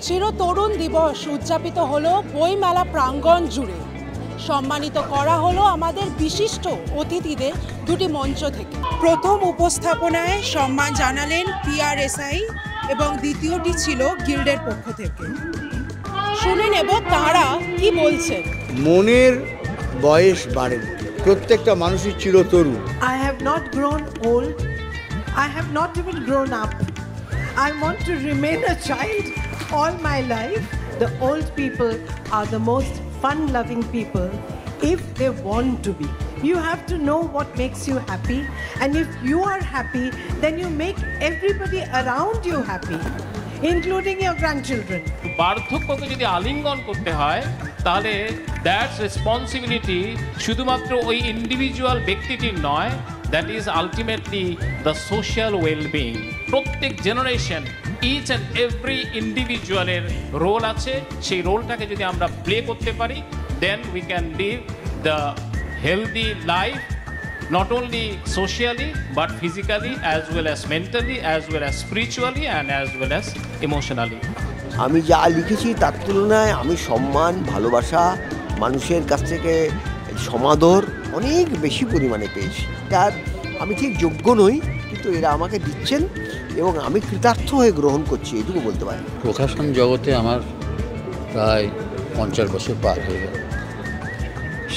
চিরতরুণ দিবস উদযাপিত হলো বইমেলা প্রাঙ্গণ জুড়ে। সম্মানিত করা হলো আমাদের বিশিষ্ট অতিথিদের দুটি মঞ্চ থেকে। প্রথম উপস্থাপনায় সম্মান জানালেন PRSI এবং দ্বিতীয়টি ছিল গিল্ডের পক্ষ থেকে। শুনে নেব তারা কি বলছেন। মনের বয়স বাড়ে, প্রত্যেকটা মানুষই চিরতরুণ। I have not grown old. I have not even grown up. I want to remain a child all my life. The old people are the most fun-loving people if they want to be. You have to know what makes you happy, and if you are happy, then you make everybody around you happy, including your grandchildren. বার্ধক্যকে যদি আলিঙ্গন করতে হয় তাহলে that's responsibility শুধুমাত্র ওই individual ব্যক্তিটির নয়, that is ultimately the social wellbeing. প্রত্যেক জেনারেশন, ইচ অ্যান্ড এভরি ইন্ডিভিজুয়ালের রোল আছে, সেই রোলটাকে যদি আমরা প্লে করতে পারি, then we can live the healthy life, not only socially but physically as well as mentally as well as spiritually and as well as emotionally. আমি যা লিখেছি তার তুলনায় আমি সম্মান, ভালোবাসা, মানুষের কাছ থেকে সমাদর অনেক বেশি পরিমাণে পেয়েছি। তার আমি ঠিক যোগ্য নই, কিন্তু এরা আমাকে দিচ্ছেন এবং আমি কৃতার্থ হয়ে গ্রহণ করছি, এটুকু বলতে পারি। প্রকাশন জগতে আমার প্রায় 50 বছর পার হয়ে গেল।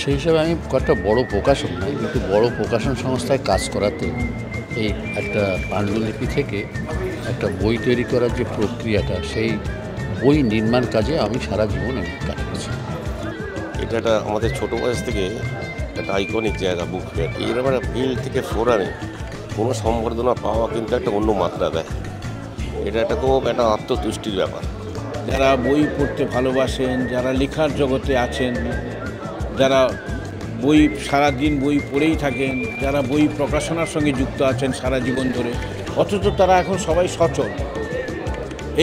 সেই হিসাবে আমি কয়েকটা বড় প্রকাশন নয়, কিন্তু বড় প্রকাশন সংস্থায় কাজ করাতে এই একটা পাণ্ডুলিপি থেকে একটা বই তৈরি করার যে প্রক্রিয়াটা, সেই বই নির্মাণ কাজে আমি সারা জীবন আমি কাটিয়েছি। এটা একটা আমাদের ছোটো বয়স থেকে একটা আইকনিক জায়গা বুক ফেয়ার। এরকম একটা ফিল্ড থেকে ফোরানে কোনো সম্বর্ধনা পাওয়া কিন্তু একটা অন্য মাত্রা দেয়। এটা একটা খুব একটা আত্মতুষ্টির ব্যাপার। যারা বই পড়তে ভালোবাসেন, যারা লেখার জগতে আছেন, যারা বই সারাদিন বই পড়েই থাকেন, যারা বই প্রকাশনার সঙ্গে যুক্ত আছেন সারা জীবন ধরে, অথচ তারা এখন সবাই সচল।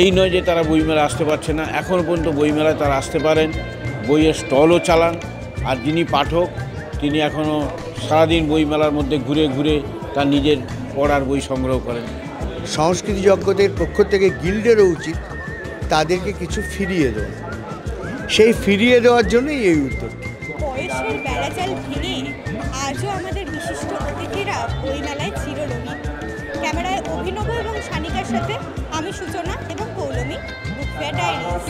এই নয় যে তারা বইমেলা আসতে পারছে না, এখনও পর্যন্ত বইমেলায় তারা আসতে পারেন, বইয়ের স্টলও চালান। আর যিনি পাঠক, তিনি এখনও সারাদিন বইমেলার মধ্যে ঘুরে ঘুরে তার নিজের পড়ার বই সংগ্রহ করেন। সংস্কৃতি জগতের পক্ষ থেকে গিল্ডেরও উচিত তাদেরকে কিছু ফিরিয়ে দেওয়া। সেই ফিরিয়ে দেওয়ার জন্যই এই উদ্যোগ। বয়সের বেড়াজাল ভেঙে আজও আমাদের বিশিষ্ট অতিথিরা বইমেলায় চিররঙিন। ক্যামেরায় অভিনব এবং সানিকার সাথে আমি সূচনা এবং কৌলমী, বুক ফেয়ার ডায়েরিজ।